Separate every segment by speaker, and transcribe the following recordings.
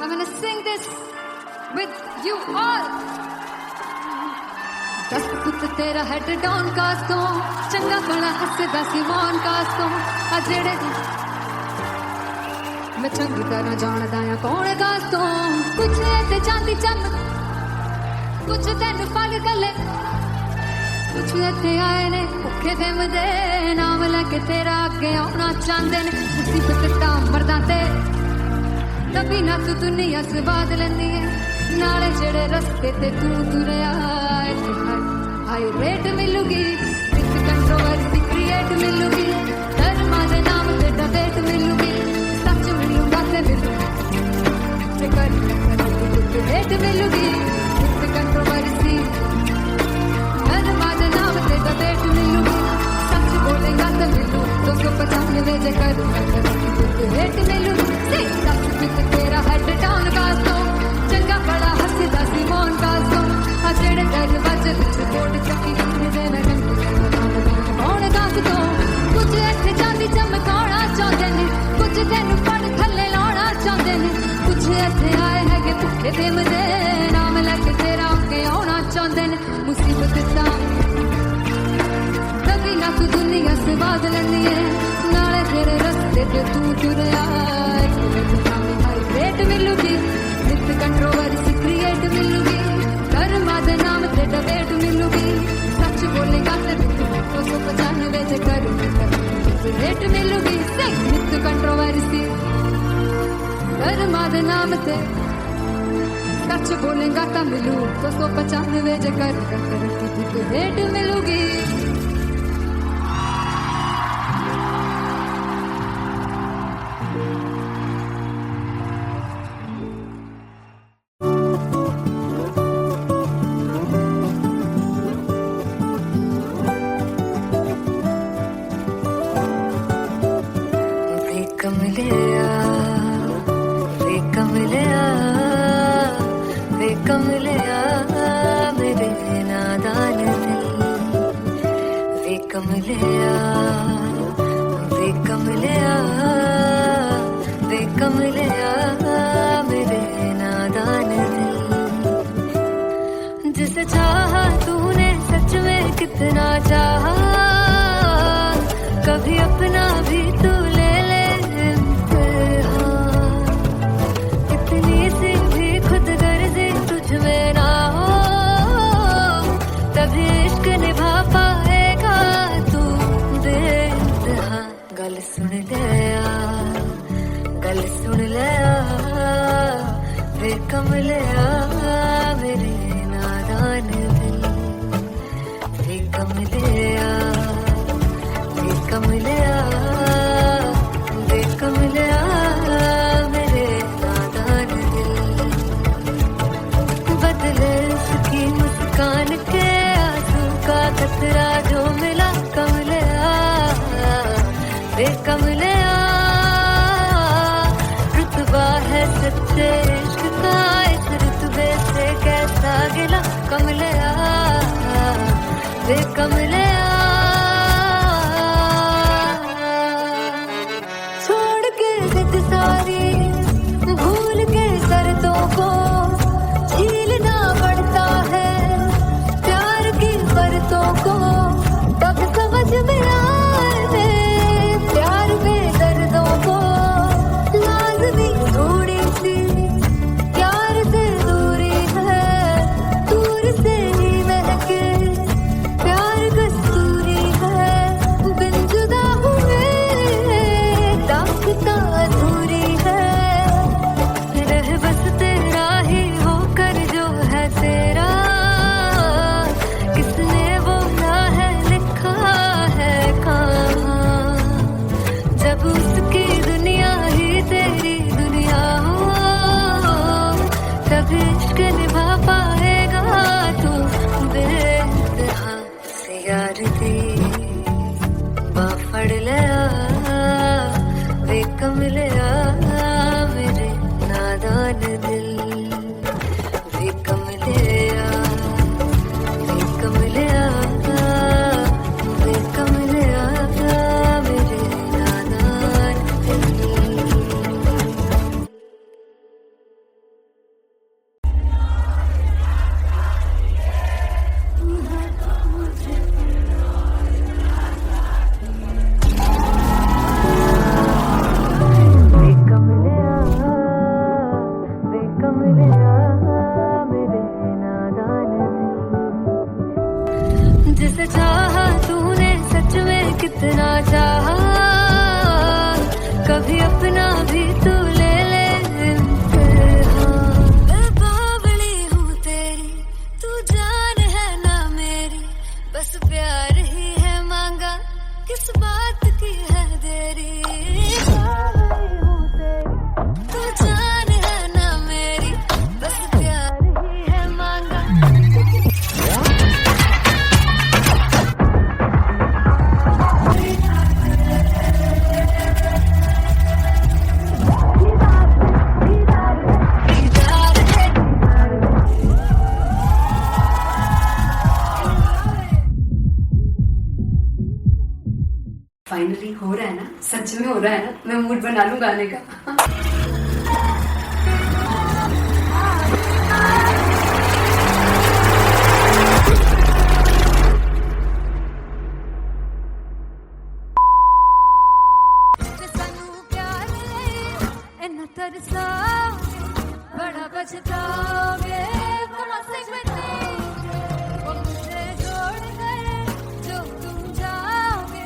Speaker 1: I'm gonna sing this with you all. दस पुत तेरा हेड डाउन कास तो चंगा भला हसदा सी मौन कास तो आ जेड़े मैं चंगी तरह जानदा आ कौन कास तो कुछ ते चांदी चम कुछ तेन फल गले कुछ इत्थे आए ने भुखे फिमदे नाम लैके तेरा अगे आउणा चाहंदे ने मुसीबत ता मरदा ते तभी ना तू दुनिया स्वाद लेंदी है नाले जेड़े रस्ते ते तू तुरया हाई रेट मिलूगी विद कंट्रोवर्सी क्रिएट मिलूगी धर्म दे नाम ते डिबेट मिलूगी सच मिलूगा ते मिलूगी कर रेट मिलूगी विद कंट्रोवर्सी धर्म दे नाम ते डिबेट मिलूगी सच बोलेगा ते मिलू 295 जे कर रेट मिलूगी सच विद तेरा हेड डाउन कास तो चंगा बड़ा हसदा सी मौन कास तो आ जेड़े दरवाजे विच कोट चक्की दे मैं कौन कास तो कुछ इत्थे चांदी चमकाउणा चाहंदे ने कुछ तैनू फड़ थल्ले लाउणा चाहंदे ने कुछ इत्थे आए हैगे भुखे फिमदे नाम लैके तेरा अगे आउणा चाहंदे ने मुसीबत ता कभी ना तू दुनिया स्वाद लैंदी है नाले तेरे रस्ते ते तू तुरया रेट मिलूगी विद कंट्रोवर्सी क्रिएट मिलूगी धर्म दे नाम ते डिबेट मिलूगी सच बोलेगा ते 295 जे कर रेट मिलूगी विद कंट्रोवर्सी धर्म दे नाम ते सच बोलेगा ता मिलू 295 जे कर रेट मिलूगी
Speaker 2: जिसे चाहा तूने सच में कितना चाहा कभी अपना भी तू ले ले इम्तिहान इतनी सी भी खुद गर्जी तुझ में ना हो तभी इश्क निभा पाएगा तू बेइंतहा गल सुन ले वे कमलिया मेरे नादान दिल वे कमलिया वे कमलिया वे कमलिया मेरे नादान दिल बदले उसकी मुस्कान के आंसू का कतरा जो मिला कमलिया वे कमलिया रुतबा है सच्चे इश्क का इस रुतबे से कैसा गिला कमलिया वे कमलिया छोड़ के जिद सारी भूल के शर्तों को झीलना पड़ता है प्यार की शर्तों को तब समझ में आए प्यार में दर्दों को लाज़मी थोड़ी सी प्यार से दूरी है दूर से ही महके प्यार कस्तूरी है बिन जुदा हुए दास्तां अधूरी है रह बस तेरा ही होकर जो है तेरा किसने बोला है लिखा है कहाँ जब उसकी दुनिया ही तेरी दुनिया हो तब इश्क निभा पाएगा तू बेइंतहा से यार दी बाफड़ लिया वे कमलिया मेरे नादान दिल वे कमलिया वे कमलिया वे कमलिया मेरे नादान दिल चाहा कभी अपना भी तू ले ले इम्तिहान। मैं बावली हूँ तेरी, तू जान है ना मेरी, बस प्यार ही है मांगा, किस बात की है देरी। बावली हूँ तेरी, तू जान है ना मेरी, बस प्यार ही है मांगा।
Speaker 3: फाइनली हो रहा है ना, सच में हो रहा है ना, मैं मूड बना लूं गाने का।
Speaker 2: बड़ा पछताओगे तुम मुझे छोड़ गए, जो तुम जाओगे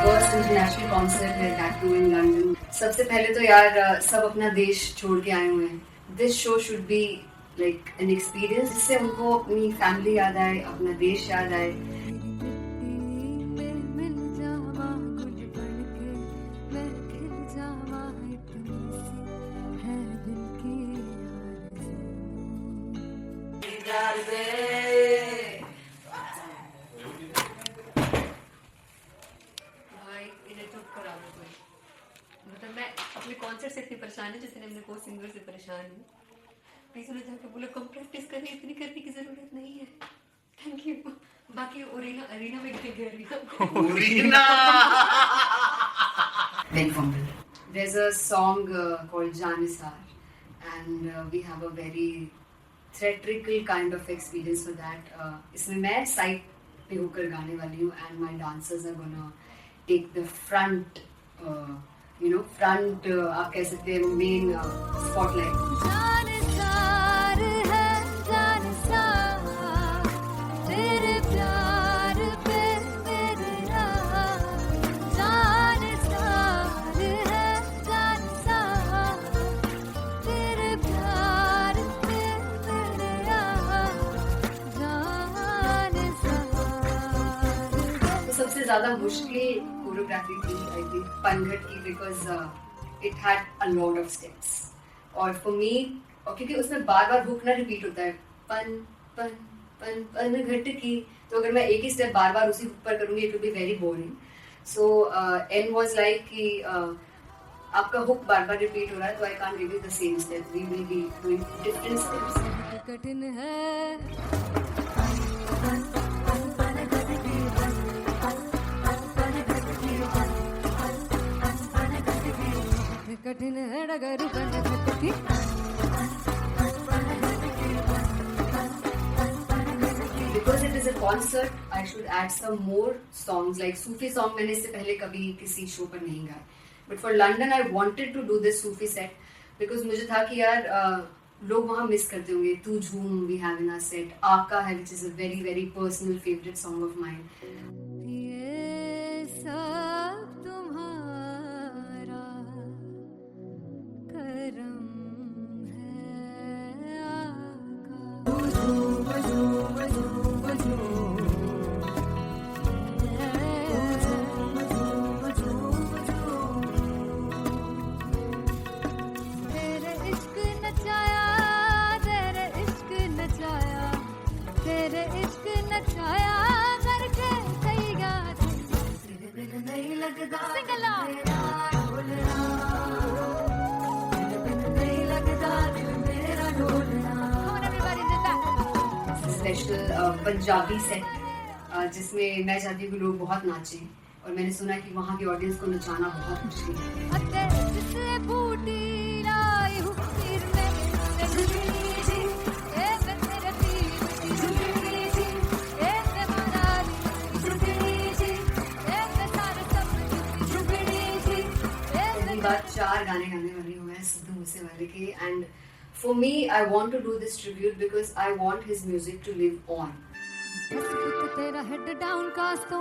Speaker 3: फर्स्ट इंटरनेशनल कॉन्सर्ट है टैटू इन लंदन। सबसे पहले तो यार सब अपना देश छोड़ के आए हुए हैं। This show should be like an experience, जिससे उनको अपनी फैमिली याद आए, अपना देश याद आए। मतलब मैं अपने कॉन्सर्ट से इतनी परेशान हूँ जितने अपने को सिंगर से परेशान हूँ। प्लीज उन्हें जाकर बोलो कम प्रैक्टिस करनी, इतनी करने की जरूरत नहीं है। Thank you. बाकी अरीना में गए arena There's a song called Janisar, and we have a very theatrical kind of experience for that. इसमें मैं साइड पे होकर गाने वाली हूँ, and my dancers are gonna take the front, front आप कह सकते हैं main spotlight.
Speaker 2: जानसार है जानसार, तेरे प्यार पे मेरी राह। जानसार है जानसार, तेरे प्यार पे मेरी राह। जानसार।
Speaker 3: तो सबसे ज़्यादा मुश्किल कोरियोग्राफी थी आई थिंक पनघट की, because it had a lot of steps. और फॉर मी, और क्योंकि उसमें बार बार हुक ना रिपीट होता है, पन पन पन पनघट की, तो अगर मैं एक ही स्टेप बार बार उसी हुक पर करूंगी it will be very boring. So an was like कि आपका हुक बार बार रिपीट हो रहा है, तो I can't give you the same step, we will be doing different steps.
Speaker 2: कठिन है कठिन है डगरू पनघट की।
Speaker 3: Because it is a concert, I should add some more songs, like Sufi song मैंने इससे पहले कभी किसी शो पर नहीं गाया। But for London, I wanted to do this Sufi set because मुझे था कि यार लोग वहाँ मिस करते होंगे। तू झूम we have in our set, आका है which is a very very personal favorite song of mine.
Speaker 2: ये सब तुम्हारा करम है तेरे इश्क नचाया, तेरे इश्क नचाया, तेरे इश्क नचाया करके तैयार। तेरे बिन नहीं लगता सिंगला
Speaker 3: स्पेशल पंजाबी सेट जिसमें मैं चाहती हूँ कि लोग बहुत नाचें, और मैंने सुना है कि वहाँ की ऑडियंस को नचाना बहुत मुश्किल है। पहली बार 4 गाने गाने वाली हूँ मैं सिद्धू मूसेवाले के, and for me, I want to do this tribute because I want his music to live on.
Speaker 1: बस पुत तेरा हेड डाउन कास तो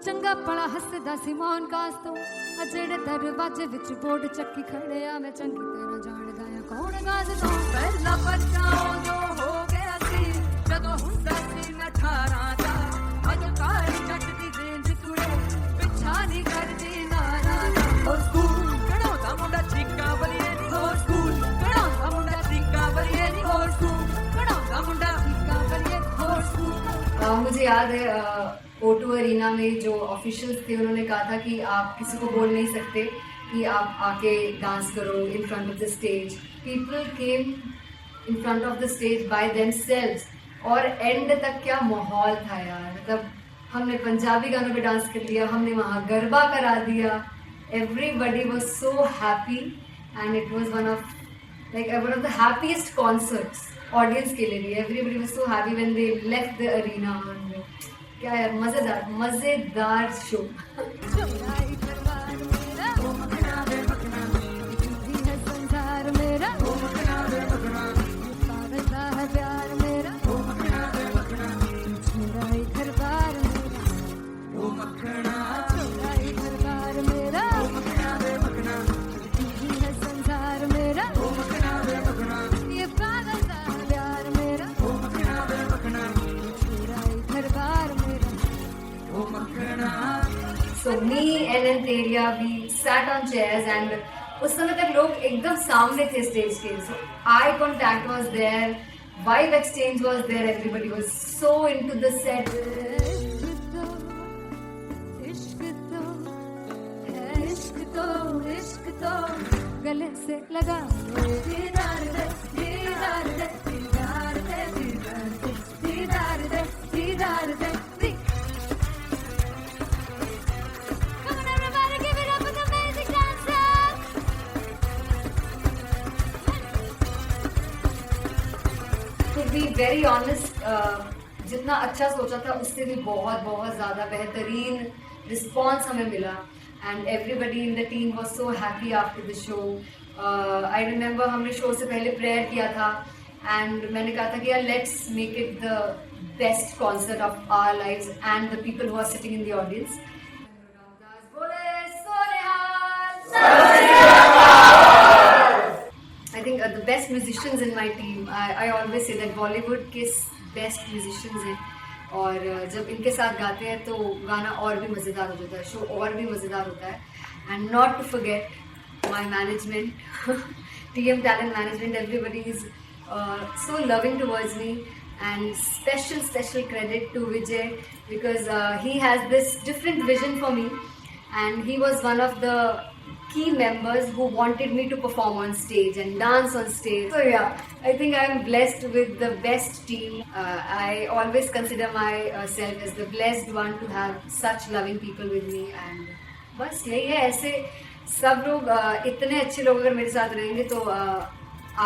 Speaker 1: चंगा भला हसदा सी मौन कास तो आ जेड़े दरवाजे विच बोर्ड चक्की खड़े आ मैं चंगी तरह जानदा आ कौन गाज तो
Speaker 4: ਪਹਿਲਾ ਬੱਚਾ ਉਦੋਂ ਹੋ ਗਿਆ ਸੀ ਜਦੋਂ ਹੁੰਦਾ ਸੀ ਮੈਂ 18 ਦਾ ਅੱਜ ਕਾਲੀ ਜੱਟ ਦੀ ਰੇਂਜ ਕੁੜੇ ਪਿੱਛਾ ਨਹੀਂ ਕਰਦੀ ਨਾਰਾ ਦਾ ਉਹ ਸਕੂਲ ਕਢਾਉਂਦਾ ਮੁੰਡਾ ਚੀਕਾਂ ਬਲੀਏ ਨੀ ਹੋਰ ਸਕੂਲ ਕਢਾਉਂਦਾ ਮੁੰਡਾ ਚੀਕਾਂ ਬਲੀਏ ਨੀ ਹੋਰ ਸਕੂਲ ਕਢਾਉਂਦਾ ਮੁੰਡਾ ਚੀਕਾਂ ਬਲੀਏ ਹੋਰ ਸਕੂਲ
Speaker 3: मुझे याद है O2 अरीना में जो ऑफिशियल्स थे उन्होंने कहा था कि आप किसी को बोल नहीं सकते कि आप आके डांस करो in front of the stage. People came in front of the stage by themselves और एंड तक क्या माहौल था यार. मतलब हमने पंजाबी गानों पे डांस कर लिया, हमने वहाँ गरबा करा दिया. Everybody was so happy and it was one of the happiest concerts audience के लिए भी. Everybody was so happy when they left the arena. क्या यार, मजेदार शो.
Speaker 1: चौराई दरबार मेरा ओ मखना वे मखना जी है संसार मेरा ओ मखना वे मखना पागलता है प्यार मेरा ओ मखना वे मखना चौराई दरबार मेरा ओ मखना चौराई दरबार मेरा ओ मखना वे मखना जी है संसार मेरा ओ मखना वे मखना ये पागलता है प्यार मेरा ओ मखना वे मखना चौराई दरबार मेरा ओ मखना.
Speaker 3: So me and Anteria, we sat on chairs and उस समय तक लोग एकदम सामने थे स्टेज के. So eye contact was there, vibe exchange was there, everybody was so into the set.
Speaker 1: इश्क तो गले से लगा दीदार दे दीदार दे दीदार दे दीदार दे दीदार दे. Come on everybody, give it up for the amazing dancers.
Speaker 3: To be very honest, जितना अच्छा सोचा था उससे भी बहुत बहुत ज़्यादा बेहतरीन रिस्पॉन्स हमें मिला. And everybody in the team was so happy after the show. I remember हमने शो से पहले प्रेयर किया था एंड मैंने कहा था कि यार let's make it the best concert of our lives and the people who are sitting in the audience. I think the best musicians in my team, I always say that Bollywood के best musicians हैं और जब इनके साथ गाते हैं तो गाना और भी मज़ेदार हो जाता है, शो और भी मज़ेदार होता है. And not to forget my management, TM Talent Management, everybody is so loving towards me. And special credit to Vijay because he has this different vision for me and he was one of the key members who wanted me to perform on stage and dance on stage. So yeah, I think I am blessed with the best team. I always consider myself as the blessed one to have such loving people with me. And बस यही है, ऐसे सब लोग इतने अच्छे लोग अगर मेरे साथ रहेंगे तो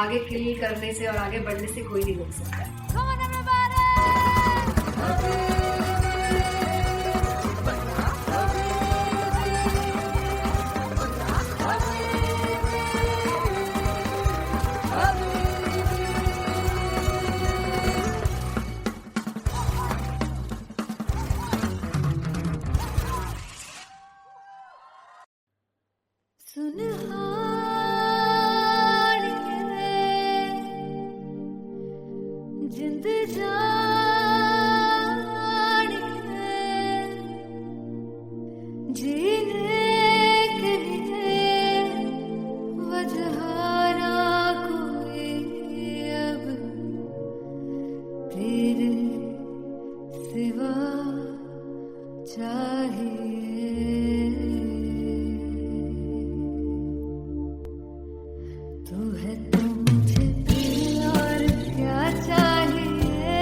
Speaker 3: आगे किल करने से और आगे बढ़ने से कोई नहीं रोक सकता.
Speaker 1: Come on everybody. सुनहारिए जिंद जानिए जीने के लिए वजह ना कोई अब तेरे सिवा चाहिए. तू है तो मुझे दिल और क्या चाहिए.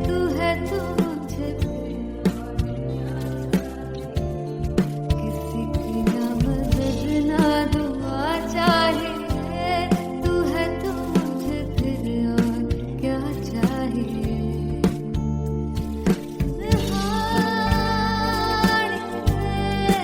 Speaker 1: तू है तो मुझे किसी की ना मदद ना दुआ चाहिए. तू है तो मुझे दिल और क्या चाहिए. सुनहारिए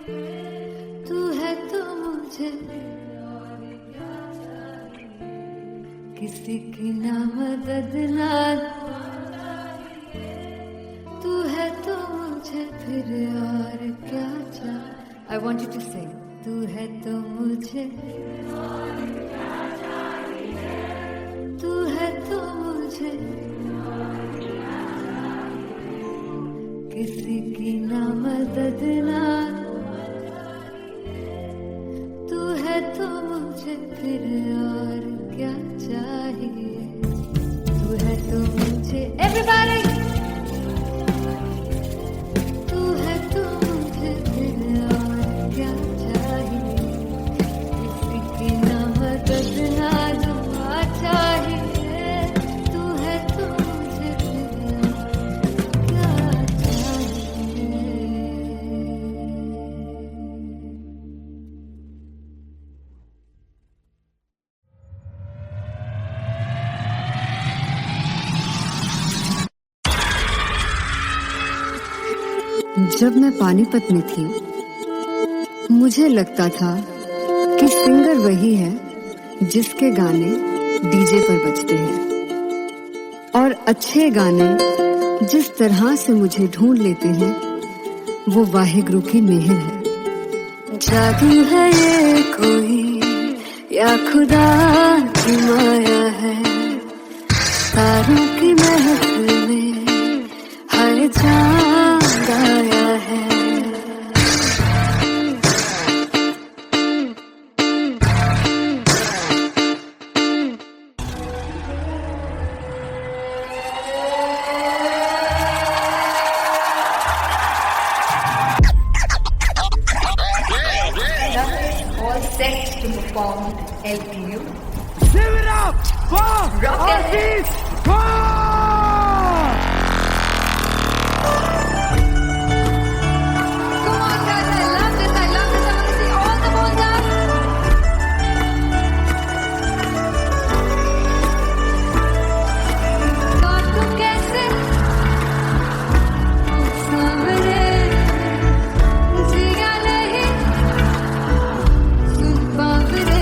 Speaker 1: तू है तो मुझे किसी की ना मदद ना, तू है तो मुझे फिर और क्या चाहिए. I want you to sing. तू है तो मुझे, तू है तो मुझे किसी की ना मदद ना, तू है तो मुझे फिर और क्या चाहिए. तू है तो मुझे everybody, तू है तो मुझे फिर और क्या चाहिए. किसी की ना मदद ना दुआ चाहिए. तू है तो मुझे फिर और क्या चाहिए. जब मैं पानीपत में थी, मुझे लगता था कि सिंगर वही है जिसके गाने डीजे पर बजते हैं, और अच्छे गाने जिस तरह से मुझे ढूंढ लेते हैं वो वाहिगुरु की मेहर है. जादू है ये कोई या खुदा की माया है, तारों की महफिल में हर चांद आया है.
Speaker 3: All set to perform LPU.
Speaker 5: Give it up for
Speaker 3: Rock and
Speaker 5: Artist Paul!
Speaker 1: Come on guys, I love this, I love this. I want to see all the balls up. God को कैसे सामने जिया नहीं सुन पावरे.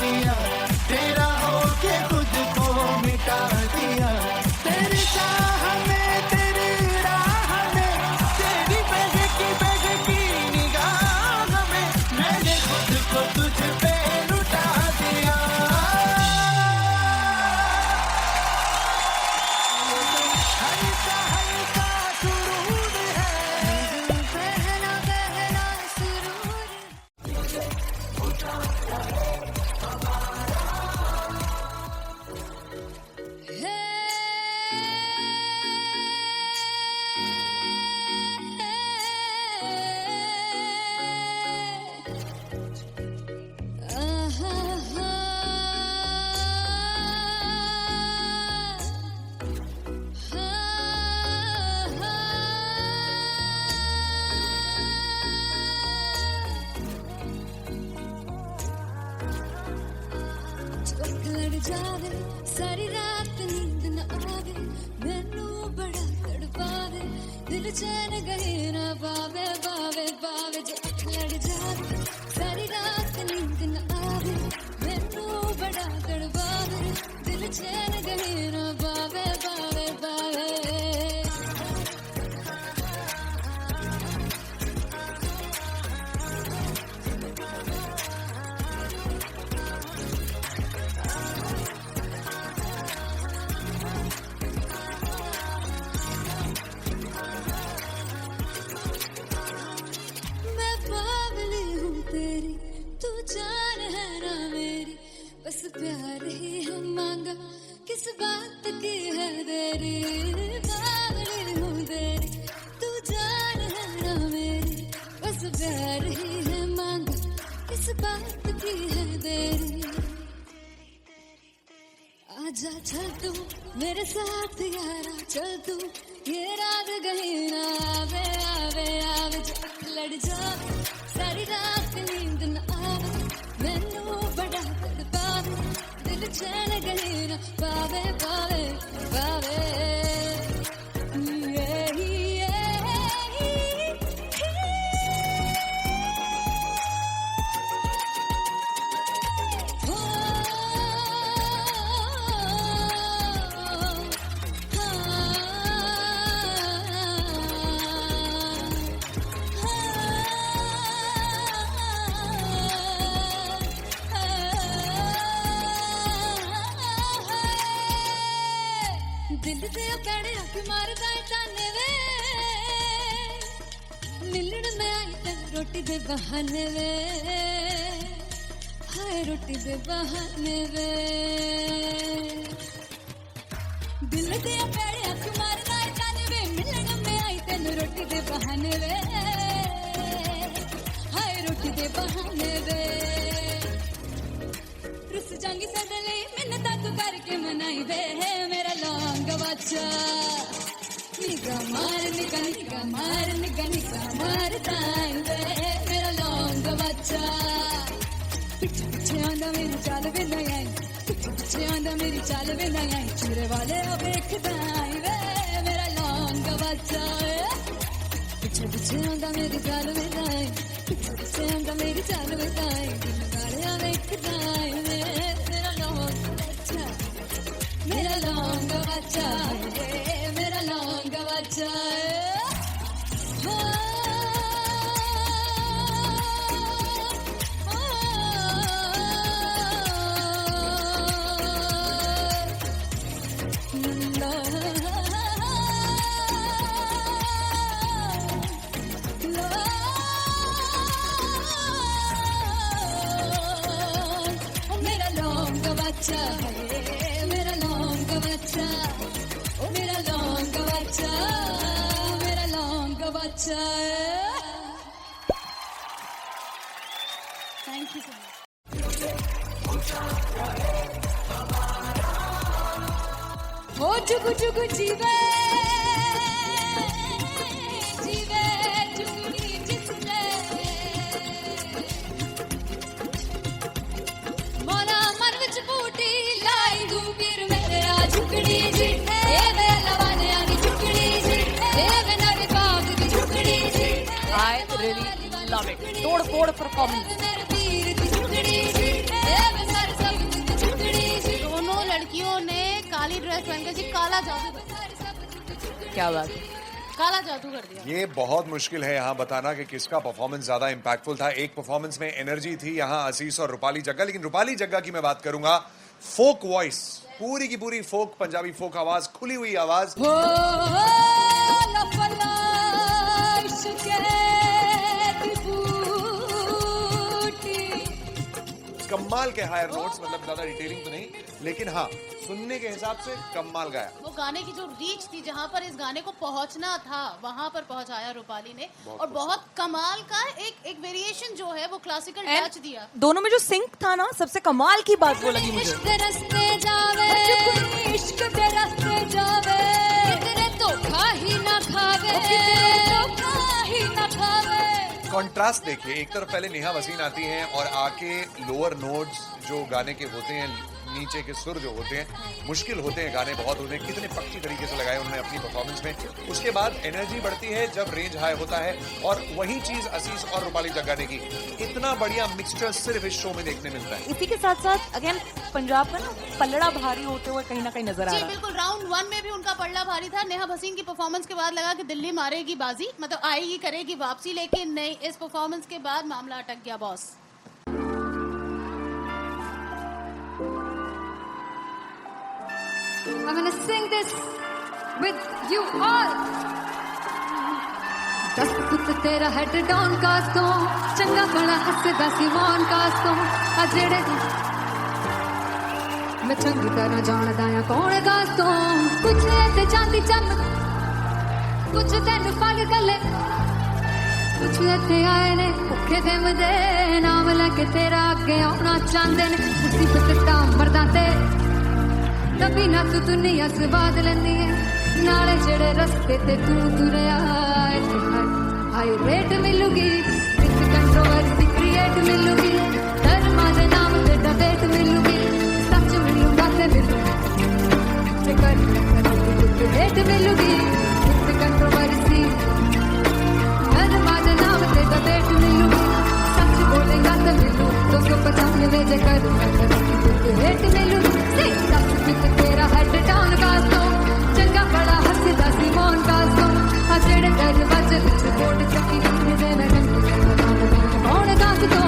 Speaker 6: दिया, तेरा होके खुद को मिटा दिया। तेरी चाह में, तेरी राह में, तेरी बहकी निगाह में मैंने खुद को तुझ पे लुटा दिया। हल्का हल्का सुरूर है,
Speaker 2: पहला पहला सुरूर है। लड़ जावे सारी रात नींद न आवे, मैनू बड़ा तड़पावे, दिल चैन गए ना पावे पावे पावे। जो लड़ जावे सारी रात नींद न आवे, मैनू बड़ा तड़पावे, दिल चैन गए ना पावे पावे पावे। मैं बावली हूँ तेरी, तू जान है ना मेरी, बस प्यार ही है मांगा, किस बात की है देरी। बावली हूँ तेरी, तू जान है ना मेरी, बस प्यार ही है मांगा, किस बात की है देरी। आजा चल तू मेरे साथ यारा, चल तू ये रात गई ना आवे आवे आवे। जो लड़ जावे सारी रात नींद न आवे, मैनू बड़ा तड़पावे, दिल चैन गई ना पावे पावे पावे। दिल दे पैड़े अख मारदा ताने वे, मिलण मैं आई तेन रोटी दे बहाने वे, हाय रोटी दे बहाने वे। दिल दे पैड़े अख मारदा ताने वे, मिलण मैं आई तेन रोटी दे बहाने वे, हाय रोटी दे बहाने वे। रुस जांगी सदले मिन्नतां तू करके मनाई वे, मेरा लौंग बच्चा निगा मार ताई वे, मेरा लौंग बच्चा। पिछे पिछे आंदा मेरी चाल वे ना आई, पिछे पिछे आंदा मेरी चाल वे ना आई, चूरे वाले वेखदा आई वे, मेरा लौंग बच्चा। पिछे पिछे आंदा मेरी चाल वे ना आई, पिछे पिछे आंदा मेरी चाल वे ना आई, दिल वाले वेखदा आई वे, मेरा लौंग बच्चा, मेरा लौंग बच्चा, मेरा लौंग बच्चा। मेरा लौंग बच्चा, मेरा लौंग बच्चा, ओ मेरा लौंग बच्चा, मेरा लौंग बच्चा। Thank you so much. ओ जुगु जुगु जीवे जीवे जुगनी जिसने, मौला मन विच बूटी लाई दूबीर मेरे आ झुकड़ी जी, ए वे लवाने आनी झुकड़ी जी, ए वे नरे बाग दी झुकड़ी जी।
Speaker 7: I really love it. तोड़ फोड़ परफॉर्मेंस।
Speaker 2: मेरे पीर दी झुकड़ी जी, ए वे सर
Speaker 7: काला जादू कर दिया। क्या बात है, काला जादू कर दिया।
Speaker 8: ये बहुत मुश्किल है यहाँ बताना कि किसका परफॉर्मेंस ज्यादा इंपैक्टफुल था। एक परफॉर्मेंस में एनर्जी थी यहाँ असीस और रूपाली जग्गा, लेकिन रूपाली जग्गा की मैं बात करूंगा, फोक वॉइस, पूरी की पूरी फोक, पंजाबी फोक आवाज, खुली हुई आवाज, कमाल के हायर नोट्स, मतलब ज्यादा डिटेलिंग तो नहीं, लेकिन हाँ सुनने के हिसाब से कमाल गाया।
Speaker 7: वो गाने की जो रीच थी, जहाँ पर इस गाने को पहुंचना था वहां पर पहुंचाया रूपाली ने, और बहुत कमाल का एक वेरिएशन जो है वो क्लासिकल टच दिया।
Speaker 9: दोनों में जो सिंक था ना, सबसे कमाल की बात वो लगी मुझे।
Speaker 1: इश्क दे रस्ते जावे, इश्क दे रस्ते जावे, कितने धोखा ही ना खावे, धोखा ही ना खावे।
Speaker 8: कॉन्ट्रास्ट देखिए, एक तरफ पहले नेहा वसीन आती हैं और आके लोअर नोट्स जो गाने के होते हैं, नीचे के सुर जो होते हैं, मुश्किल होते हैं, गाने बहुत होते हैं, कितने पक्की तरीके से लगाए उन्होंने अपनी परफॉर्मेंस में। उसके बाद एनर्जी बढ़ती है जब रेंज हाई होता है, और वही चीज असीस और रूपाली जग्गा ने की। इतना बढ़िया मिक्सचर सिर्फ इस शो में देखने मिलता है।
Speaker 9: इसी के साथ साथ अगेन पंजाब का ना पलड़ा भारी होते हुए कहीं ना कहीं नजर आ रहा है।
Speaker 7: बिल्कुल, राउंड 1 में भी उनका पलड़ा भारी था। नेहा भसीन की परफॉर्मेंस के बाद लगा कि दिल्ली मारेगी बाजी, मतलब आएगी, करेगी वापसी, लेकिन नहीं, इस परफॉर्मेंस के बाद मामला अटक गया boss.
Speaker 1: I'm gonna sing this with you all. दस पुत तेरा हेड डाउन कास्तों, चंगा बड़ा हसदा सिमोन कास्तों, आ जेड़े मैं चंगी तरह जानदा आ कौन कास्तों, कुछ ते चांदी चमक, कुछ तेन फल गले, कुछ इत्थे आए ने भुखे फिमदे, नाम लैके तेरा अगे आउणा चाहंदे ने, मुसीबत तां मरदा ते तभी ना तू दुनिया स्वाद लेंदी है, नाले जेड़े रस्ते ते तू तुरया, हाई रेट मिलूगी, विद कंट्रोवर्सी क्रिएट मिलूगी, धर्मा दे नाम ते डिबेट मिलूगी, सच मिलूगा ते मिलूगी, रेट मिलूगी, विद कंट्रोवर्सी, धर्मा दे नाम ते डिबेट मिलूगी, सच बोलेगा ते मिलू 295 जे कर रेट मिलूगी, तेरा हेड डाउन कास्तों, चंगा बड़ा हसदा सिमोन कास्तों, आ जेड़े दरवाजे विच कोट चक्की रखदे मैं कौन कास्तों,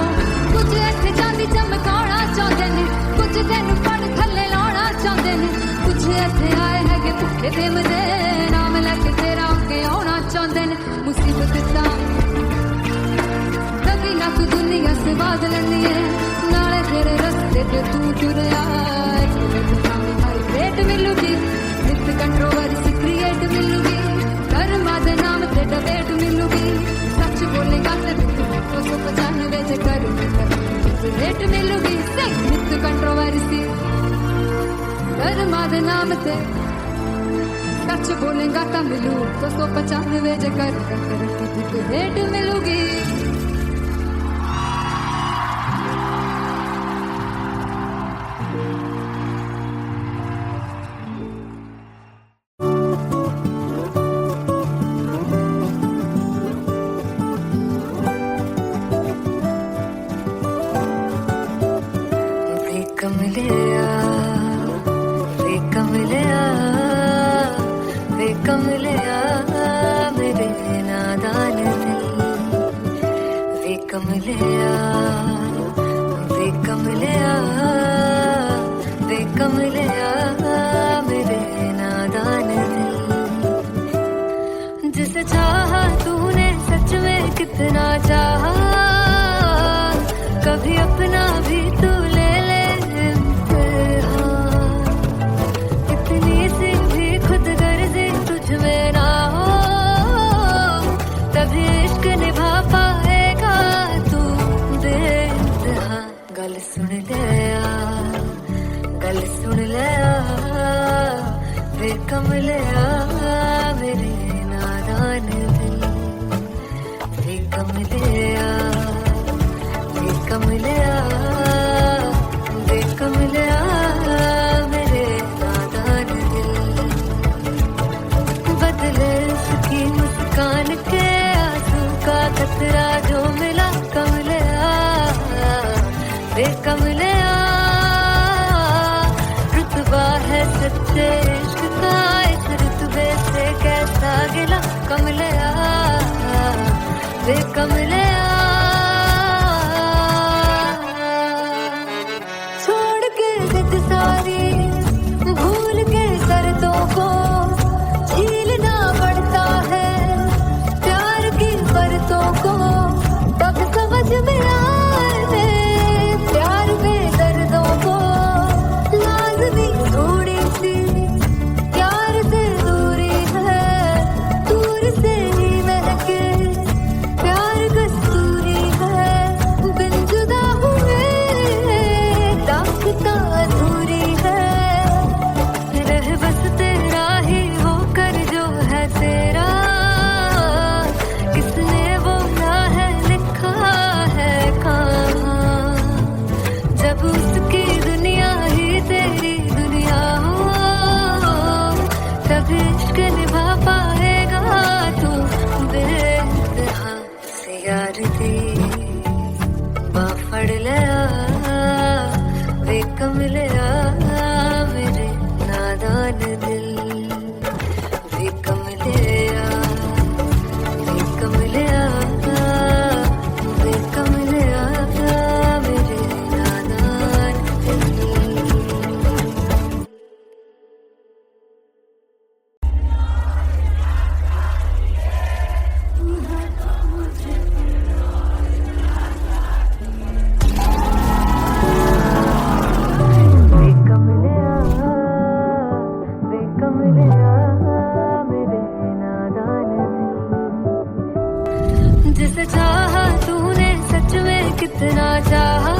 Speaker 1: कुछ इत्थे चांदी चमकाउणा चाहंदे ने, कुछ तैनूं फड़ थल्ले लाउणा चाहंदे ने, कुछ इत्थे आए हैगे भुखे फिमदे, नाम लैके तेरा अगे आउणा चाहंदे ने, मुसीबत तां तभी ना तू दुनिया स्वाद लैंदी है, नाले तेरे रस्ते ते तू तुरया, रेट मिलूगी, विद कंट्रोवर्सी क्रिएट मिलूगी, कर्मा दे नाम ते डिबेट मिलूगी, सच बोलेगा ते 295 जे कर रेट मिलूगी, विद कंट्रोवर्सी, कर्मा दे नाम ते सच बोलेगा ता मिलू 295 जे कर रेट मिलूगी।
Speaker 2: जिसे चाहा तूने सच में कितना चाहा, कभी अपना भी तू ले ले इम्तिहान, इतनी सी भी खुद गर्जी तुझ में ना हो, तभी इश्क निभा पाएगा तू बेइंतहा। गल सुन लिया, गल सुन लिया, वे कमलिया मेरे नादान दिल, वे कमलिया, वे कमलिया, वे कमलिया मेरे नादान दिल, बदले उसकी मुस्कान के आंसू का कतरा जो मिला कमलिया, वे कमलिया, रुतबा है सच्चे इश्क का तो अधूरी है, रह बस तेरा ही होकर जो है तेरा, किसने बोला है लिखा है कहाँ, जब उसकी दुनिया ही तेरी दुनिया हो, तब इश्क निभा पाएगा तू बेइंतहा से यार दी बाफड़ लिया वे कमलिया मेरे नादान दिल वे कमलिया वे कमलिया वे कमलिया मेरे नादान दिल। वे कमलिया वे कमलिया मेरे नादान दिल। जिसे चाहा तूने सच में कितना चाहा,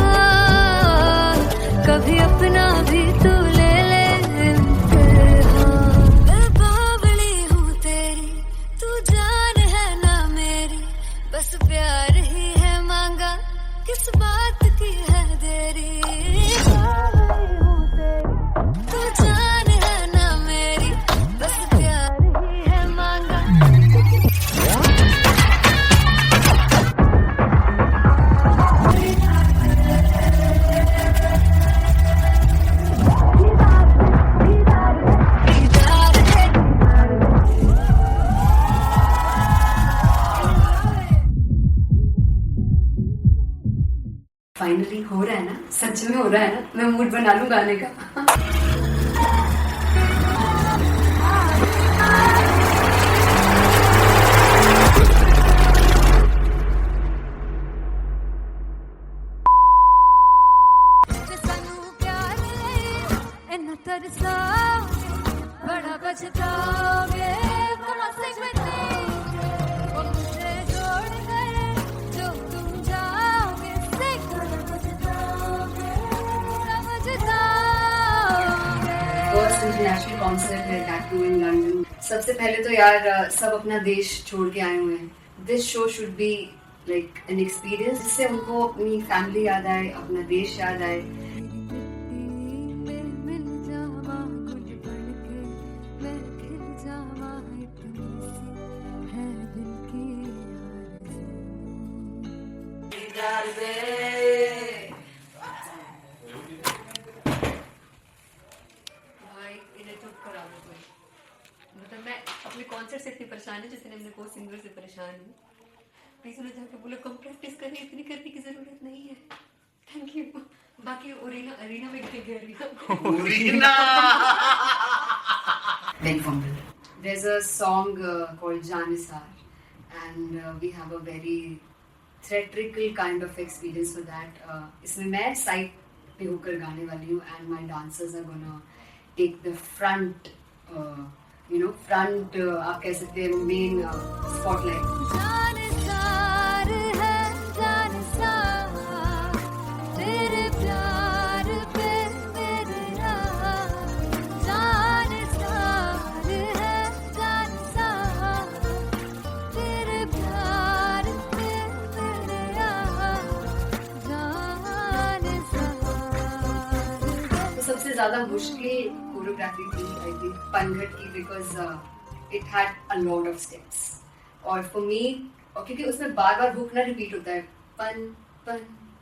Speaker 2: कभी अपना भी तू ले ले इम्तिहान। मैं बावली हूँ तेरी, तू जान है ना मेरी, बस प्यार ही है मांगा, किस बात की है देरी। बावली हूँ तेरी, तू जान है ना मेरी, बस प्यार ही है मांगा।
Speaker 3: फाइनली हो रहा है ना, सच में हो रहा है ना, मैं मूड बना लूं गाने का।
Speaker 2: सानू प्यार ले इन्ना तरसाओगे, बड़ा पछताओगे, बड़ा सिखते वो मुझे छोड़ गए, जो तुम जाओगे बड़ा पछताओगे, समझताओगे।
Speaker 3: फर्स्ट इंटरनेशनल कॉन्सर्ट है टैटू इन लंदन। सबसे पहले तो यार सब अपना देश छोड़ के आए हुए हैं। This show should be like an experience, जिससे उनको अपनी फैमिली याद आए, अपना देश याद आए।
Speaker 2: मिल जावा गुल बन के, मैं खिल जावा, इतनी सी है दिल की आरज़ू।
Speaker 3: भाई इन्हें चुप करा दो कोई। मतलब मैं अपने कॉन्सर्ट से इतनी परेशान हूँ जितने अपने को सिंगर से परेशान हूँ। प्लीज उन्हें जाके बोलो कम प्रैक्टिस करनी, इतनी करने की जरूरत नहीं है। Thank you. बाकी अरीना में गए arena There's a song called Janisar, and we have a very theatrical kind of experience for that. इसमें मैं साइड पे होकर गाने वाली हूँ, and my dancers are gonna take the front, front आप कह सकते हैं main spotlight.
Speaker 2: जानसार है जानसार, तेरे प्यार पे मेरे यार। जानसार है जानसार, तेरे प्यार पे मेरे यार। जानसार
Speaker 3: तो सबसे ज्यादा मुश्किल कोरियोग्राफी थी आई थिंक पनघट की, because it had a lot of steps. और फॉर मी, और क्योंकि उसमें बार बार हुक ना रिपीट होता है, पन पन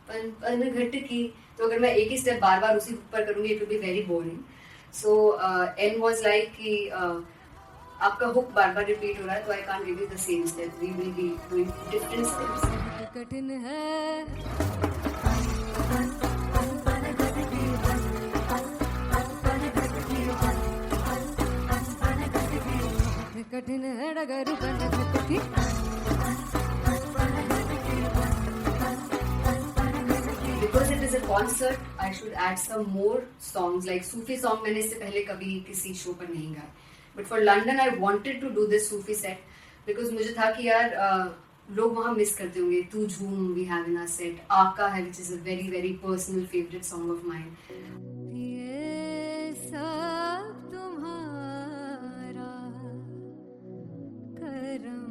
Speaker 3: पन पन घट की, तो अगर मैं एक ही स्टेप बार बार उसी हुक पर करूंगी it will be very boring. So an was like कि आपका हुक बार बार रिपीट हो रहा है, तो I can't give you the same step, we will be doing different steps.
Speaker 2: कठिन है कठिन है डगर पनघट की।
Speaker 3: Because it is a concert, I should add some more songs, like Sufi song मैंने इससे पहले कभी किसी शो पर नहीं गाया. But for London, I wanted to do this Sufi set because मुझे था कि यार लोग वहाँ मिस करते होंगे. Tu Jhoom we have in our set, आका है which is a very very personal favorite song of mine.
Speaker 1: ये सब तुम्हारा करम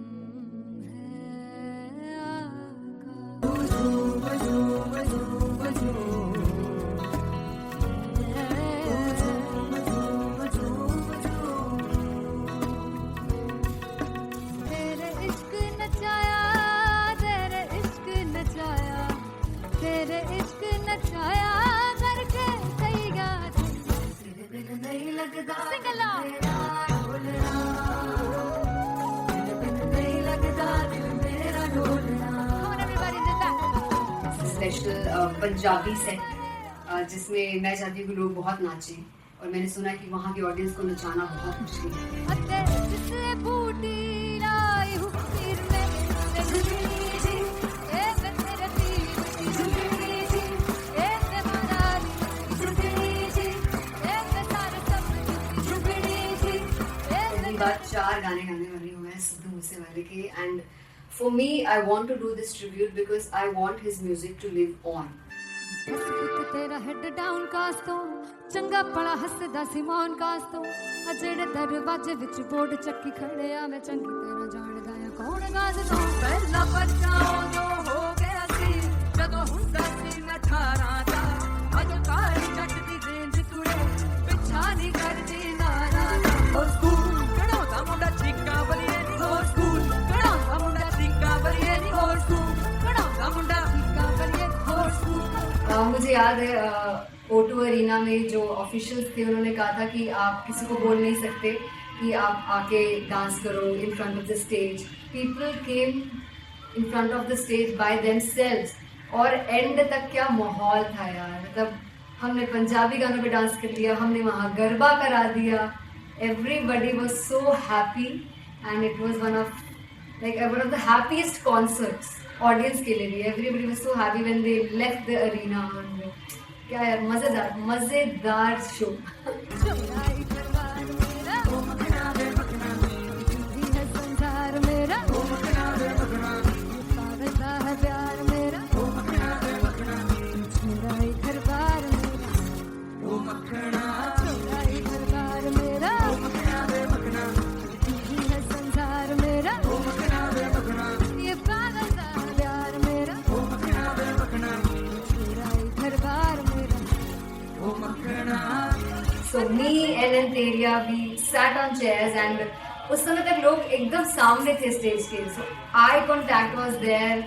Speaker 1: है आका. तेरे इश्क नचाया, तेरे इश्क नचाया, तेरे इश्क नचाया करके कई याद तेरे बिन नहीं लगता. Sing along. तेरे बिन नहीं लगता दिल मेरा ढोलना. Come on everybody in the back.
Speaker 3: Special Punjabi set जिसमें मैं चाहती हूँ कि लोग बहुत नाचें, और मैंने सुना है कि वहाँ की ऑडियंस को नचाना बहुत मुश्किल है.
Speaker 1: अते जिसने बूटी लाई हूँ पीर में ते झुमरी जी, ए मैं तेरे पीर की झुमरी जी, ए मैं मनाली की झुमरी जी, ए मैं सारे सपनों की झुमरी जी, ए
Speaker 3: पहली बार 4 गाने गाने वाली हूँ मैं सिद्धू मूसेवाले के. And for me I want to do this tribute because I want his music to live on.
Speaker 1: बस पुत तेरा हेड डाउन कास्तो चंगा पड़ा हसदा सी मौन कास्तो आ जेड़े दरवाजे विच बोर्ड चक्की खड़े आ मैं चंगी तरह जानदा आ कौन गाज दो.
Speaker 4: ਪਹਿਲਾ ਬੱਚਾ ਉਦੋਂ ਹੋ ਗਿਆ ਸੀ ਜਦੋਂ ਹੁੰਦਾ ਸੀ ਮੈਂ 18 ਦਾ ਅਜੋ ਕਾਲੀ ਜੱਟ ਦੀ ਰੇਂਜ ਕੁੜੇ ਪਿੱਛਾ ਨਹੀਂ ਕਰਦੀ ਨਾਰਾ ਦਾ ਹੋ ਸਕੂਲ ਕਢਾਉਂਦਾ ਮੁੰਡਾ ਚੀਕਾਂ ਬਲੀਏ ਨੀ ਹੋ ਸਕੂਲ ਕਢਾਉਂਦਾ ਮੁੰਡਾ ਚੀਕਾਂ ਬਲੀਏ ਨੀ ਹੋ ਸਕੂਲ ਕਢਾਉਂਦਾ ਮੁੰਡਾ ਚੀਕਾਂ ਬਲੀਏ ਨੀ ਹੋ ਸਕੂਲ.
Speaker 3: मुझे याद है O2 अरीना में जो ऑफिशियल्स थे उन्होंने कहा था कि आप किसी को बोल नहीं सकते कि आप आके डांस करो in front of the stage. People came in front of the stage by themselves, और एंड तक क्या माहौल था यार. मतलब हमने पंजाबी गानों पे डांस कर लिया, हमने वहाँ गरबा करा दिया. Everybody was so happy and it was one of the happiest concerts audience के लिए भी. Everybody was so happy when they left the arena. क्या यार, मजेदार शो.
Speaker 1: चुराई करवार मेरा ओ मखना वे मखना भी है संसार मेरा ओ मखना वे मखना पागल सा है प्यार मेरा ओ मखना वे मखना चुराई करवार मेरा ओ मखना चुराई करवार मेरा ओ मखना वे मखना भी है संसार मेरा ओ मखना वे मखना ये पागल सा है प्यार मेरा ओ मखना वे मखना चुराई करवार मेरा ओ मखना.
Speaker 3: So me and Anteria, we sat on chairs and उस समय तक लोग एकदम सामने थे स्टेज के. So eye contact was there,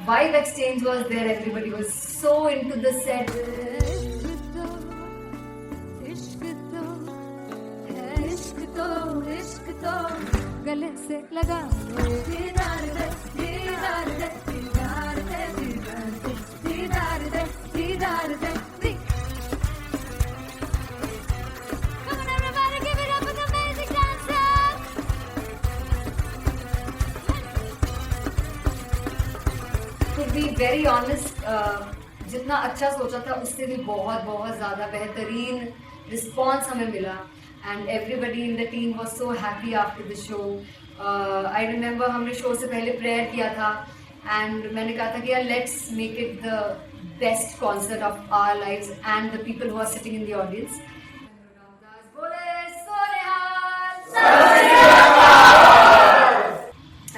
Speaker 3: vibe exchange was there, everybody was so into the set.
Speaker 1: इश्क तो है, इश्क तो इश्क तो गले से लगा दीदार दे दीदार दे दीदार दे दीदार दे दीदार दे दीदार दे. Come on everybody, give it up for the amazing dancers.
Speaker 3: To be very honest, जितना अच्छा सोचा था उससे भी बहुत बहुत ज़्यादा बेहतरीन रिस्पॉन्स हमें मिला. And everybody in the team was so happy after the show. I remember हमने शो से पहले प्रेयर किया था एंड मैंने कहा था कि यार let's make it the best concert of our lives and the people who are sitting in the audience.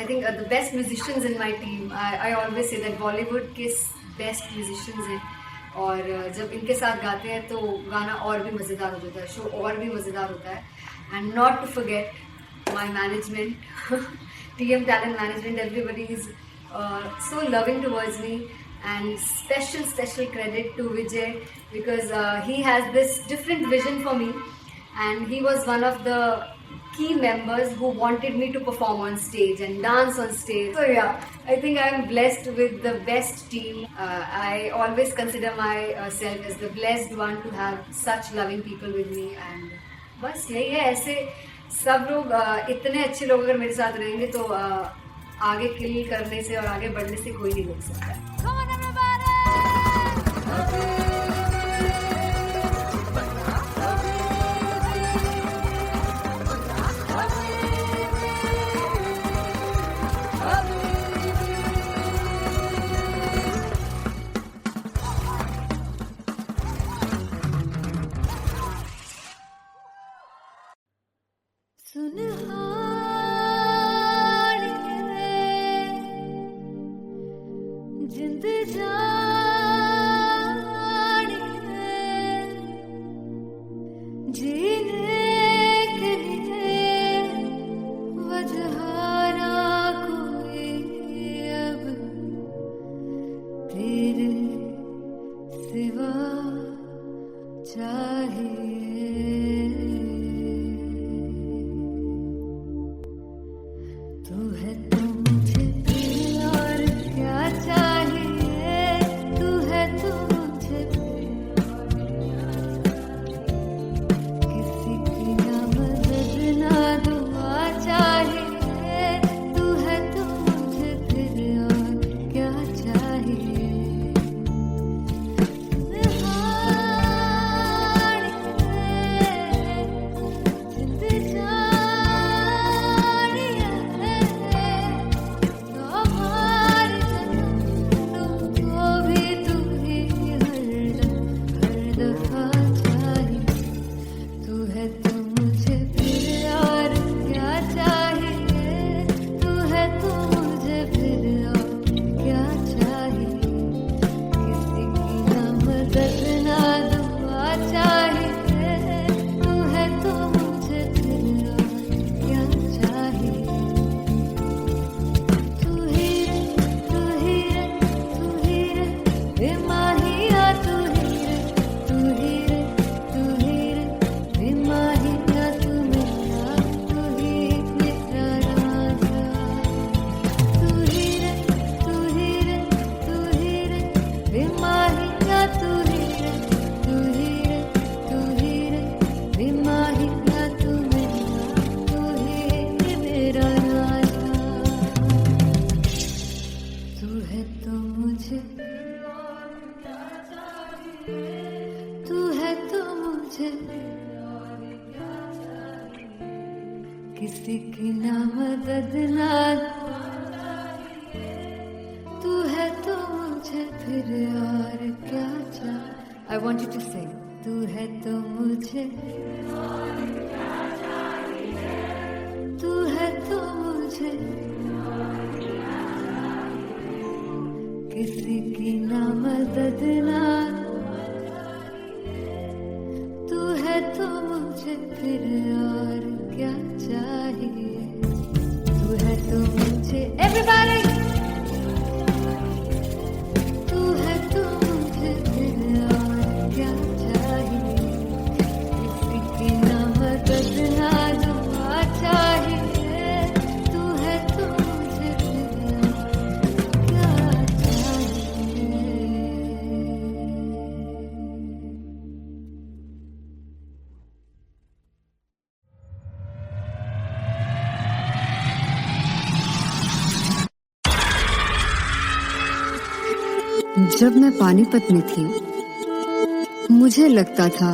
Speaker 3: I think the best musicians in my team, I always say that Bollywood के best musicians हैं, और जब इनके साथ गाते हैं तो गाना और भी मज़ेदार हो जाता है, शो और भी मज़ेदार होता है. And not to forget my management, TM Talent Management, everybody is so loving towards me, and special credit to Vijay because he has this different vision for me, and he was one of the key members who wanted me to perform on stage and dance on stage. So yeah, I think I am blessed with the best team. I always consider myself as the blessed one to have such loving people with me, and बस यही है. ऐसे सब लोग इतने अच्छे लोग अगर मेरे साथ रहेंगे तो आगे किल करने से और आगे बढ़ने से कोई नहीं रोक सकता.
Speaker 1: Come on everybody.
Speaker 2: सुनहानी जिंद जानी जीने के लिए वजह ना कोई अब तेरे सिवा चाहिए तू है तो मुझे और क्या चाहिए तू है तो मुझे किसी की ना मदद ना दुआ चाहिए तू है तो मुझे फिर और क्या चाहिए किसी की ना मदद ना तू है तो मुझे फिर और क्या चाहिए I want you to sing तू है तो मुझे तू है तो मुझे किसी की ना मदद ना तू है तो मुझे फिर और क्या चाहिए तू है तो मुझे everybody तू है तो मुझे फिर और क्या चाहिए किसी की ना मदद ना दुआ चाहिए तू है तो मुझे फिर और क्या चाहिए
Speaker 3: जब मैं पानीपत में थी मुझे लगता था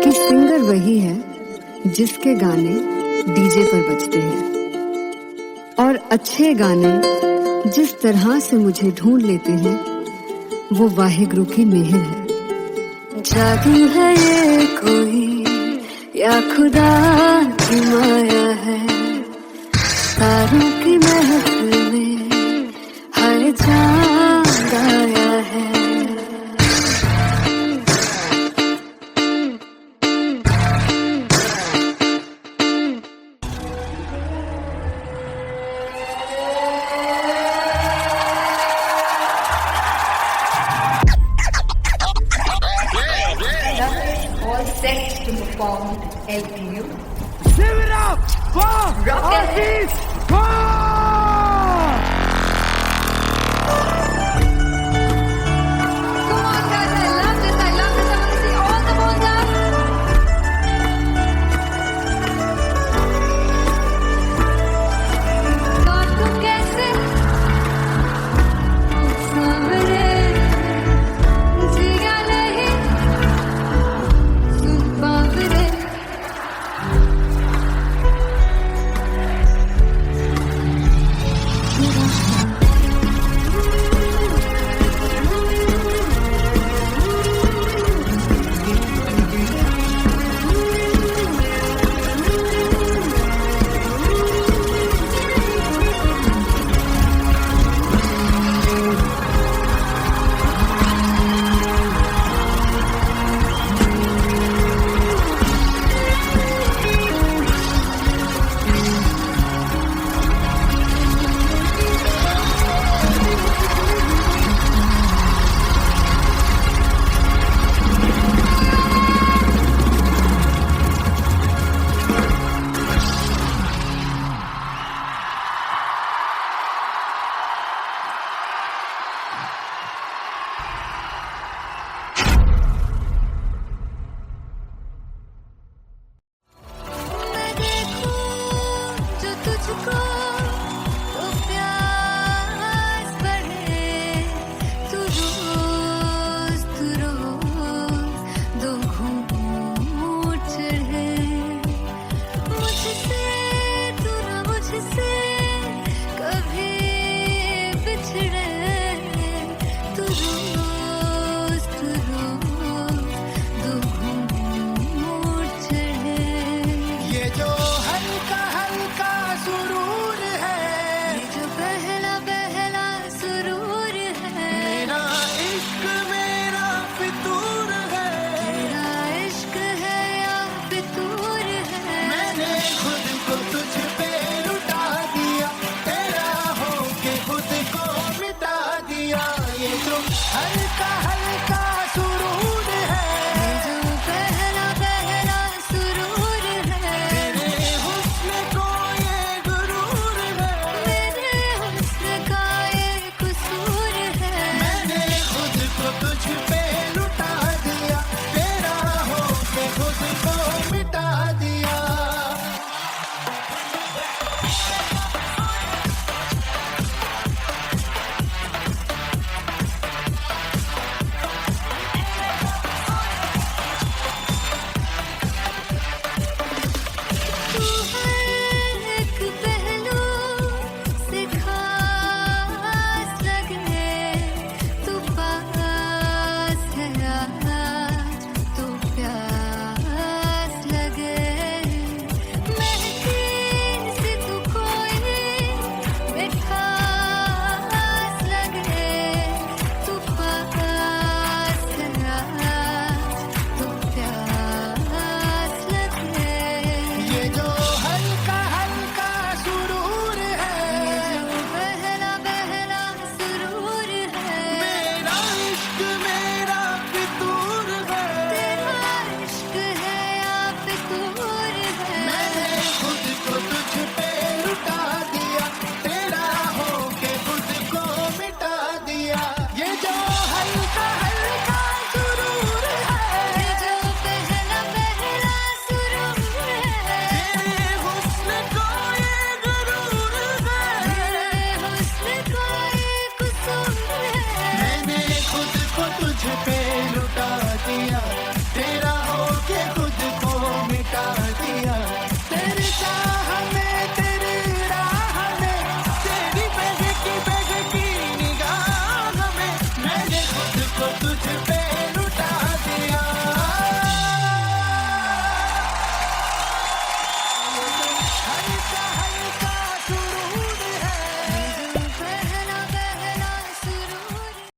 Speaker 3: कि सिंगर वही है जिसके गाने डीजे पर बजते हैं और अच्छे गाने जिस तरह से मुझे ढूंढ लेते हैं वो वाहिगुरु की मेहर है
Speaker 2: जादू है ये कोई या खुदा की माया है तारों की महफिल में हर चांद आया है
Speaker 3: All set to perform LPU.
Speaker 5: Give it up for
Speaker 3: Rocket
Speaker 5: Artist Paul!